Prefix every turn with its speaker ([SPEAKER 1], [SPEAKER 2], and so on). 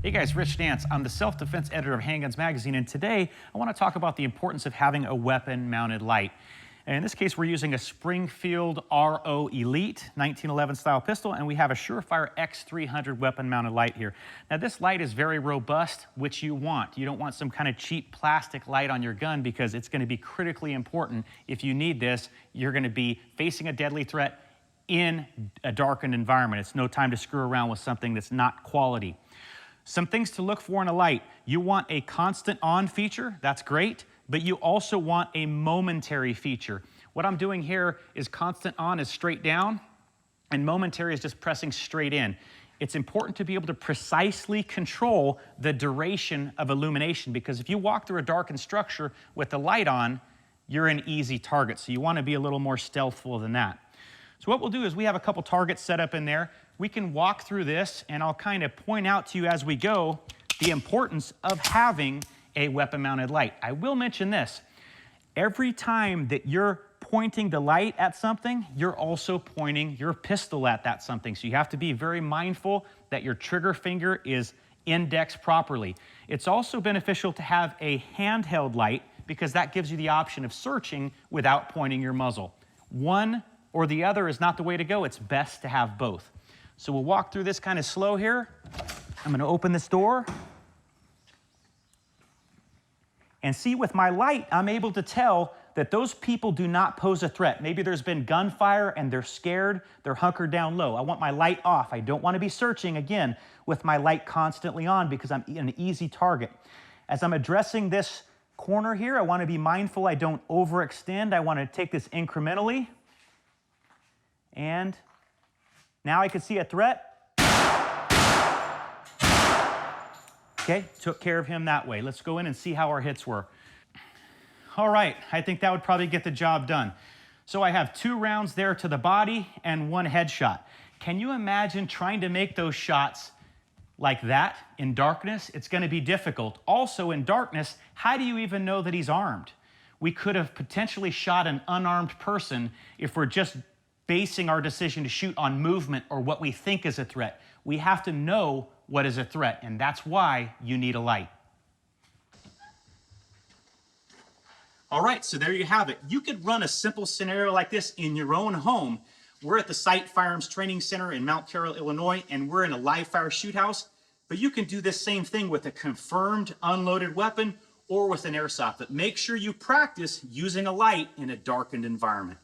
[SPEAKER 1] Hey guys, Rich Nance. I'm the self-defense editor of Handguns Magazine, and today I want to talk about the importance of having a weapon-mounted light. And in this case, we're using a Springfield RO Elite 1911 style pistol, and we have a Surefire X300 weapon-mounted light here. Now, this light is very robust, which you want. You don't want some kind of cheap plastic light on your gun because it's going to be critically important. If you need this, you're going to be facing a deadly threat in a darkened environment. It's no time to screw around with something that's not quality. Some things to look for in a light. You want a constant on feature, that's great, but you also want a momentary feature. What I'm doing here is constant on is straight down, and momentary is just pressing straight in. It's important to be able to precisely control the duration of illumination, because if you walk through a darkened structure with the light on, you're an easy target. So you want to be a little more stealthful than that. So what we'll do is we have a couple targets set up in there. We can walk through this, and I'll kind of point out to you as we go the importance of having a weapon-mounted light. I will mention this. Every time that you're pointing the light at something, you're also pointing your pistol at that something. So you have to be very mindful that your trigger finger is indexed properly. It's also beneficial to have a handheld light because that gives you the option of searching without pointing your muzzle. One or the other is not the way to go. It's best to have both. So we'll walk through this kind of slow here. I'm going to open this door. And see, with my light, I'm able to tell that those people do not pose a threat. Maybe there's been gunfire and they're scared, they're hunkered down low. I want my light off. I don't want to be searching, again, with my light constantly on because I'm an easy target. As I'm addressing this corner here, I want to be mindful I don't overextend. I want to take this incrementally. And now I can see a threat. Okay, took care of him that way. Let's go in and see how our hits were. All right, I think that would probably get the job done. So I have 2 rounds there to the body and 1 headshot. Can you imagine trying to make those shots like that in darkness? It's going to be difficult. Also in darkness, how do you even know that he's armed? We could have potentially shot an unarmed person if we're just basing our decision to shoot on movement or what we think is a threat. We have to know what is a threat, and that's why you need a light. All right, so there you have it. You could run a simple scenario like this in your own home. We're at the Sight Firearms Training Center in Mount Carroll, Illinois, and we're in a live fire shoot house. But you can do this same thing with a confirmed unloaded weapon or with an airsoft. But make sure you practice using a light in a darkened environment.